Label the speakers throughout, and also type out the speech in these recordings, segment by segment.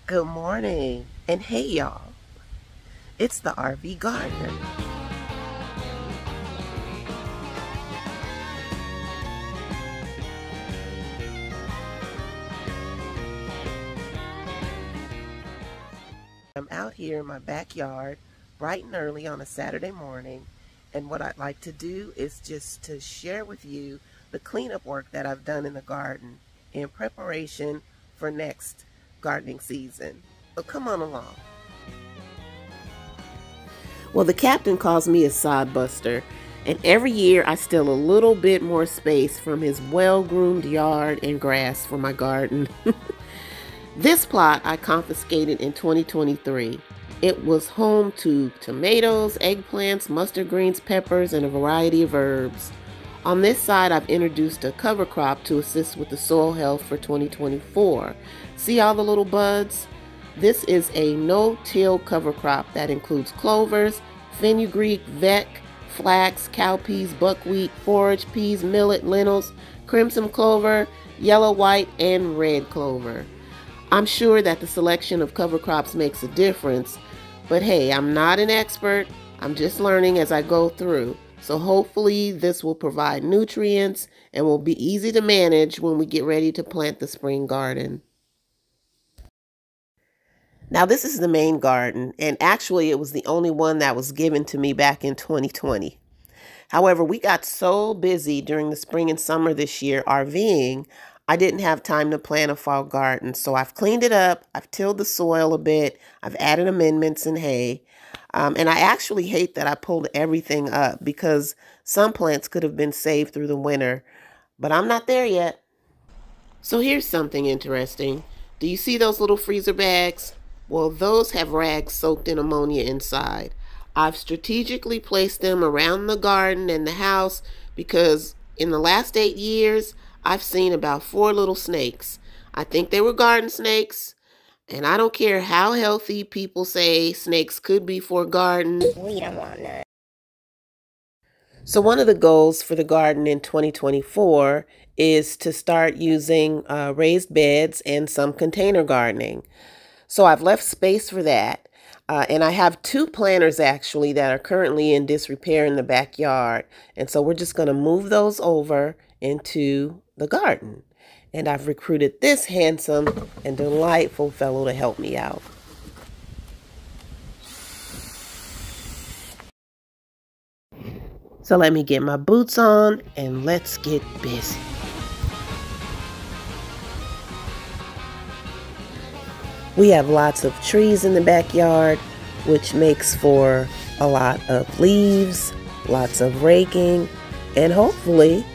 Speaker 1: Good morning, and hey y'all, it's the RV Gardener. I'm out here in my backyard bright and early on a Saturday morning, and what I'd like to do is just to share with you the cleanup work that I've done in the garden in preparation for next gardening season. So come on along. Well, the captain calls me a sod buster, and every year I steal a little bit more space from his well-groomed yard and grass for my garden. This plot I confiscated in 2023. It was home to tomatoes, eggplants, mustard greens, peppers, and a variety of herbs. On this side, I've introduced a cover crop to assist with the soil health for 2024. See all the little buds? This is a no-till cover crop that includes clovers, fenugreek, vetch, flax, cowpeas, buckwheat, forage peas, millet, lentils, crimson clover, yellow, white, and red clover. I'm sure that the selection of cover crops makes a difference, but hey, I'm not an expert. I'm just learning as I go through. So hopefully this will provide nutrients and will be easy to manage when we get ready to plant the spring garden. Now this is the main garden, and actually it was the only one that was given to me back in 2020. However, we got so busy during the spring and summer this year RVing, I didn't have time to plant a fall garden. So I've cleaned it up, I've tilled the soil a bit, I've added amendments and hay. And I actually hate that I pulled everything up because some plants could have been saved through the winter, but I'm not there yet. So here's something interesting. Do you see those little freezer bags? Well, those have rags soaked in ammonia inside. I've strategically placed them around the garden and the house because in the last 8 years, I've seen about 4 little snakes. I think they were garden snakes, and I don't care how healthy people say snakes could be for a garden. We don't want none. So one of the goals for the garden in 2024 is to start using raised beds and some container gardening. So I've left space for that. And I have 2 planters actually that are currently in disrepair in the backyard. And so we're just going to move those over into the garden. And I've recruited this handsome and delightful fellow to help me out. So let me get my boots on and let's get busy. We have lots of trees in the backyard, which makes for a lot of leaves, lots of raking, and hopefully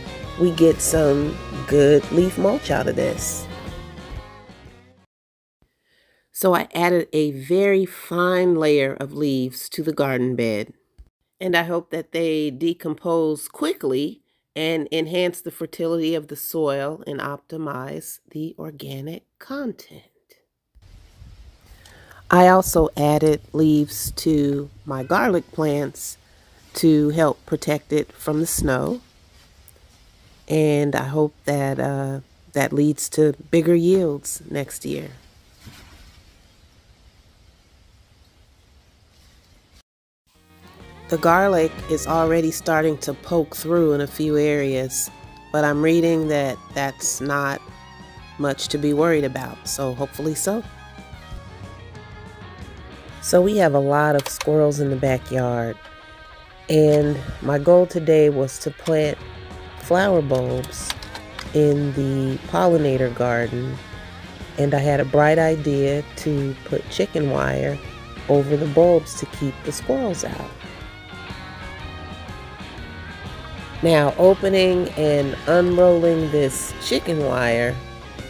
Speaker 1: we get some good leaf mulch out of this. So I added a very fine layer of leaves to the garden bed, and I hope that they decompose quickly and enhance the fertility of the soil and optimize the organic content. I also added leaves to my garlic plants to help protect it from the snow. And I hope that that leads to bigger yields next year. The garlic is already starting to poke through in a few areas, but I'm reading that that's not much to be worried about, so hopefully so. So we have a lot of squirrels in the backyard, and my goal today was to plant flower bulbs in the pollinator garden, and I had a bright idea to put chicken wire over the bulbs to keep the squirrels out. Now, opening and unrolling this chicken wire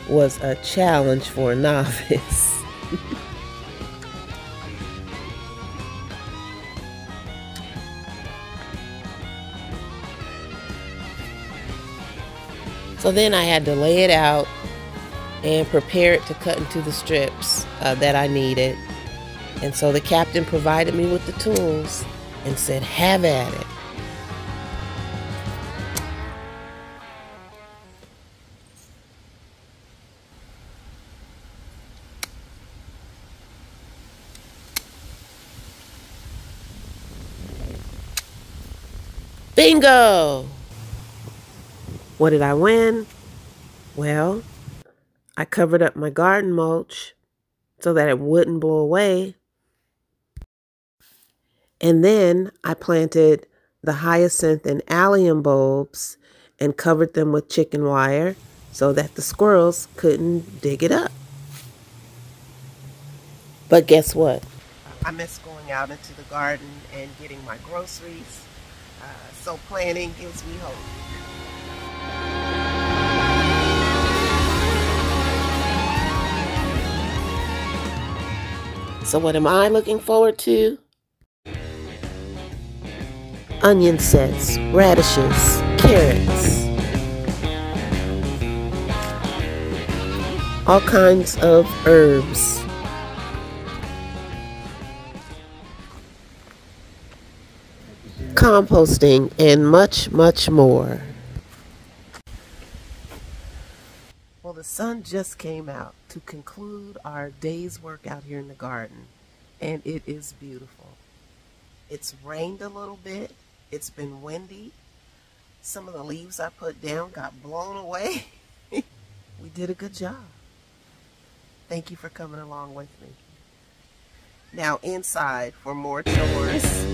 Speaker 1: was a challenge for a novice. So then I had to lay it out and prepare it to cut into the strips that I needed. And so the captain provided me with the tools and said, have at it. Bingo! What did I win? Well, I covered up my garden mulch so that it wouldn't blow away. And then I planted the hyacinth and allium bulbs and covered them with chicken wire so that the squirrels couldn't dig it up. But guess what? I miss going out into the garden and getting my groceries. So planning gives me hope. So what am I looking forward to? Onion sets, radishes, carrots, all kinds of herbs. Composting and much, much more. Well, the sun just came out to conclude our day's work out here in the garden, and it is beautiful. It's rained a little bit. It's been windy. Some of the leaves I put down got blown away. We did a good job. Thank you for coming along with me. Now inside for more chores.